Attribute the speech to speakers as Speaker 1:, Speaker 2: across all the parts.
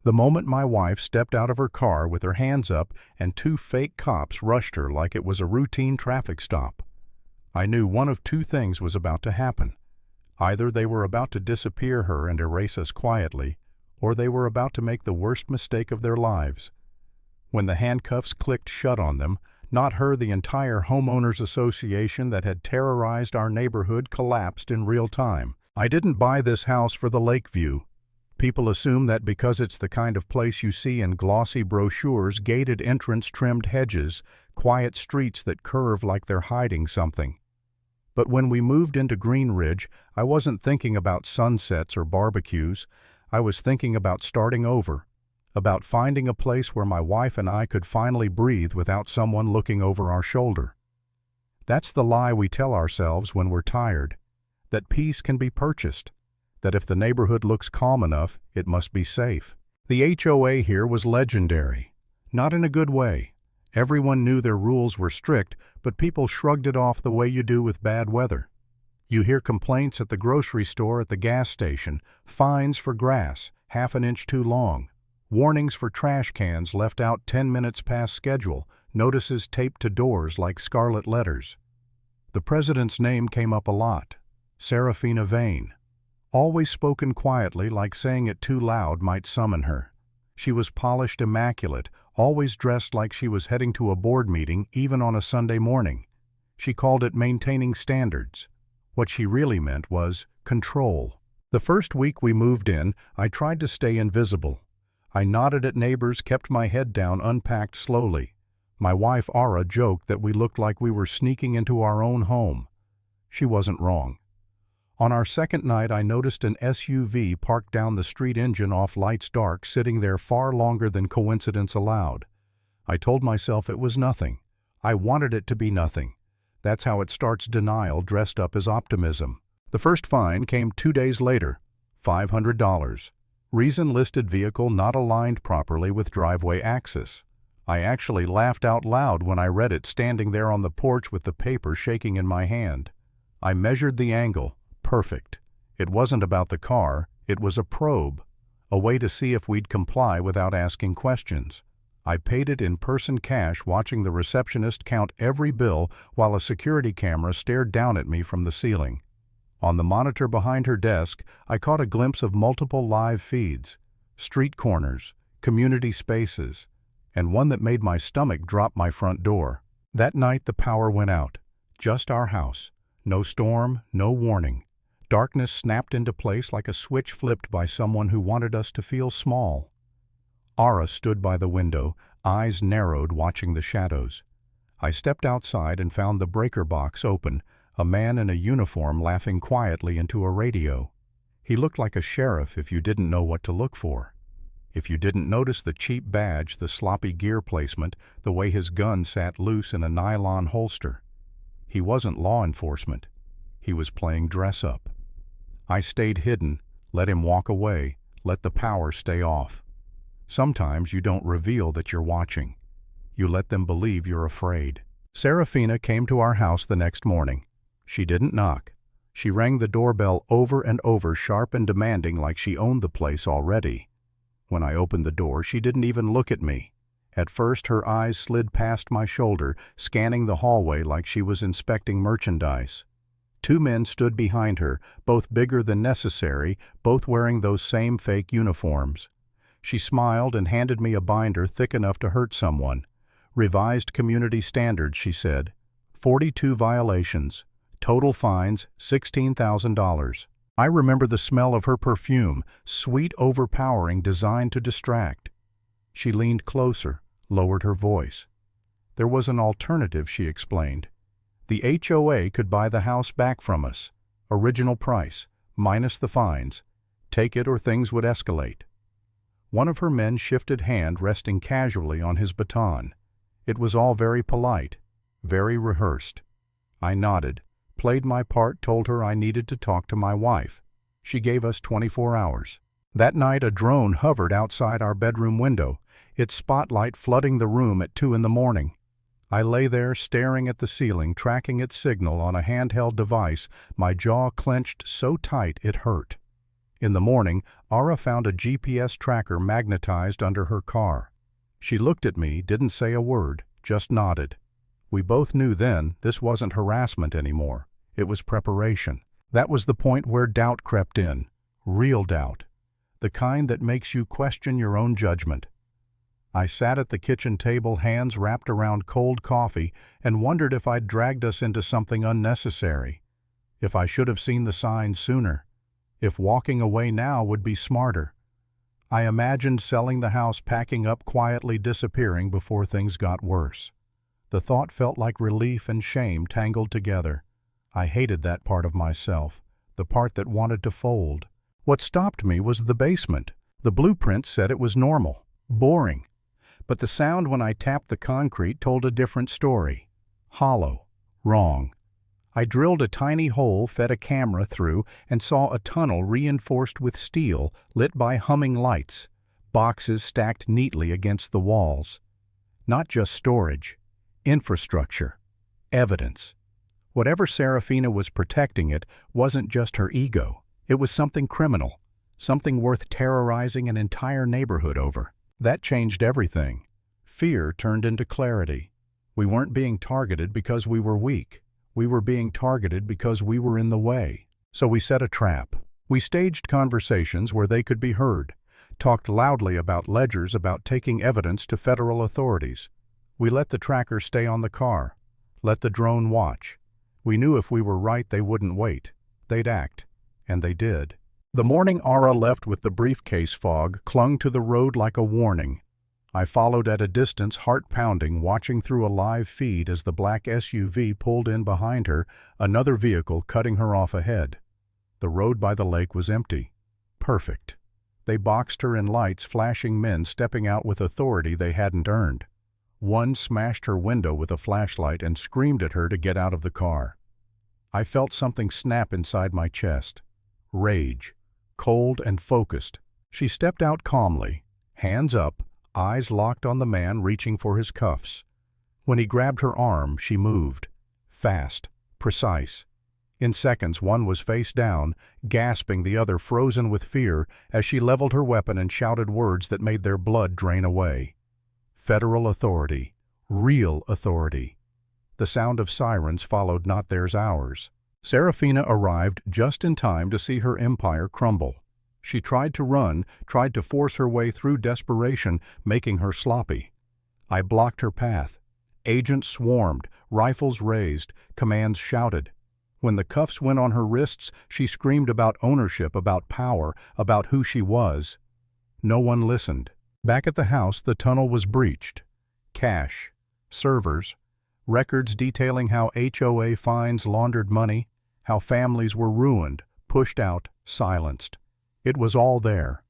Speaker 1: The moment my wife stepped out of her car with her hands up and two fake cops rushed her like it was a routine traffic stop, I knew one of two things was about to happen. Either they were about to disappear her and erase us quietly, or they were about to make the worst mistake of their lives. When the handcuffs clicked shut on them, not her, the entire homeowners association that had terrorized our neighborhood collapsed in real time. I didn't buy this house for the lake view. People assume that because it's the kind of place you see in glossy brochures, gated entrance, trimmed hedges, quiet streets that curve like they're hiding something. But when we moved into Green Ridge, I wasn't thinking about sunsets or barbecues. I was thinking about starting over, about finding a place where my wife and I could finally breathe without someone looking over our shoulder. That's the lie we tell ourselves when we're tired, that peace can be purchased, that if the neighborhood looks calm enough, it must be safe. The HOA here was legendary, not in a good way. Everyone knew their rules were strict, but people shrugged it off the way you do with bad weather. You hear complaints at the grocery store, at the gas station, fines for grass, half an inch too long, warnings for trash cans left out 10 minutes past schedule, notices taped to doors like scarlet letters. The president's name came up a lot, Serafina Vane. Always spoken quietly, like saying it too loud might summon her. She was polished, immaculate, always dressed like she was heading to a board meeting, even on a Sunday morning. She called it maintaining standards. What she really meant was control. The first week we moved in, I tried to stay invisible. I nodded at neighbors, kept my head down, unpacked slowly. My wife, Ara, joked that we looked like we were sneaking into our own home. She wasn't wrong. On our second night, I noticed an SUV parked down the street, engine off, lights dark, sitting there far longer than coincidence allowed. I told myself it was nothing. I wanted it to be nothing. That's how it starts, denial dressed up as optimism. The first fine came 2 days later, $500. Reason: listed vehicle not aligned properly with driveway axis. I actually laughed out loud when I read it, standing there on the porch with the paper shaking in my hand. I measured the angle. Perfect. It wasn't about the car, it was a probe, a way to see if we'd comply without asking questions. I paid it in person cash, watching the receptionist count every bill while a security camera stared down at me from the ceiling. On the monitor behind her desk, I caught a glimpse of multiple live feeds, street corners, community spaces, and one that made my stomach drop: my front door. That night the power went out. Just our house. No storm, no warning. Darkness snapped into place like a switch flipped by someone who wanted us to feel small. Ara stood by the window, eyes narrowed, watching the shadows. I stepped outside and found the breaker box open, a man in a uniform laughing quietly into a radio. He looked like a sheriff if you didn't know what to look for. If you didn't notice the cheap badge, the sloppy gear placement, the way his gun sat loose in a nylon holster. He wasn't law enforcement. He was playing dress-up. I stayed hidden, let him walk away, let the power stay off. Sometimes you don't reveal that you're watching. You let them believe you're afraid. Serafina came to our house the next morning. She didn't knock. She rang the doorbell over and over, sharp and demanding, like she owned the place already. When I opened the door, she didn't even look at me. At first, her eyes slid past my shoulder, scanning the hallway like she was inspecting merchandise. 2 men stood behind her, both bigger than necessary, both wearing those same fake uniforms. She smiled and handed me a binder thick enough to hurt someone. Revised community standards, she said. 42 violations. Total fines, $16,000. I remember the smell of her perfume, sweet, overpowering, designed to distract. She leaned closer, lowered her voice. There was an alternative, she explained. The HOA could buy the house back from us. Original price, minus the fines. Take it or things would escalate. One of her men shifted hand, resting casually on his baton. It was all very polite, very rehearsed. I nodded, played my part, told her I needed to talk to my wife. She gave us 24 hours. That night a drone hovered outside our bedroom window, its spotlight flooding the room at 2 in the morning. I lay there staring at the ceiling, tracking its signal on a handheld device, my jaw clenched so tight it hurt. In the morning, Ara found a GPS tracker magnetized under her car. She looked at me, didn't say a word, just nodded. We both knew then this wasn't harassment anymore. It was preparation. That was the point where doubt crept in. Real doubt. The kind that makes you question your own judgment. I sat at the kitchen table, hands wrapped around cold coffee, and wondered if I'd dragged us into something unnecessary. If I should have seen the signs sooner. If walking away now would be smarter. I imagined selling the house, packing up, quietly disappearing before things got worse. The thought felt like relief and shame tangled together. I hated that part of myself, the part that wanted to fold. What stopped me was the basement. The blueprint said it was normal, boring. But the sound when I tapped the concrete told a different story. Hollow. Wrong. I drilled a tiny hole, fed a camera through, and saw a tunnel reinforced with steel, lit by humming lights, boxes stacked neatly against the walls. Not just storage. Infrastructure. Evidence. Whatever Serafina was protecting, it wasn't just her ego. It was something criminal, something worth terrorizing an entire neighborhood over. That changed everything. Fear turned into clarity. We weren't being targeted because we were weak. We were being targeted because we were in the way. So we set a trap. We staged conversations where they could be heard, talked loudly about ledgers, about taking evidence to federal authorities. We let the tracker stay on the car, let the drone watch. We knew if we were right, they wouldn't wait. They'd act. And they did. The morning Ara left with the briefcase, fog clung to the road like a warning. I followed at a distance, heart pounding, watching through a live feed as the black SUV pulled in behind her, another vehicle cutting her off ahead. The road by the lake was empty. Perfect. They boxed her in lights, flashing men stepping out with authority they hadn't earned. One smashed her window with a flashlight and screamed at her to get out of the car. I felt something snap inside my chest. Rage. Cold and focused. She stepped out calmly, hands up, eyes locked on the man reaching for his cuffs. When he grabbed her arm, she moved. Fast. Precise. In seconds, one was face down, gasping, the other frozen with fear as she leveled her weapon and shouted words that made their blood drain away. Federal authority. Real authority. The sound of sirens followed, not theirs, ours. Serafina arrived just in time to see her empire crumble. She tried to run, tried to force her way through desperation, making her sloppy. I blocked her path. Agents swarmed, rifles raised, commands shouted. When the cuffs went on her wrists, she screamed about ownership, about power, about who she was. No one listened. Back at the house, the tunnel was breached. Cash. Servers. Records detailing how HOA fines laundered money, how families were ruined, pushed out, silenced. It was all there.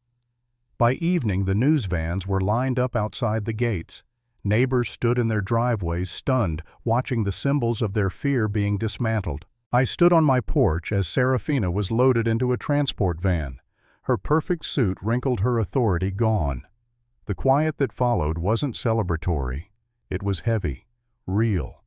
Speaker 1: By evening, the news vans were lined up outside the gates. Neighbors stood in their driveways, stunned, watching the symbols of their fear being dismantled. I stood on my porch as Serafina was loaded into a transport van. Her perfect suit wrinkled, her authority gone. The quiet that followed wasn't celebratory. It was heavy. Real.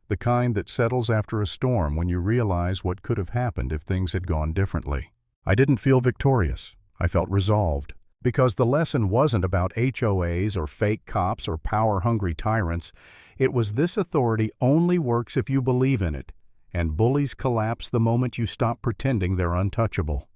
Speaker 1: The kind that settles after a storm when you realize what could have happened if things had gone differently. I didn't feel victorious. I felt resolved. Because the lesson wasn't about HOAs or fake cops or power-hungry tyrants. It was this authority only works if you believe in it, and bullies collapse the moment you stop pretending they're untouchable.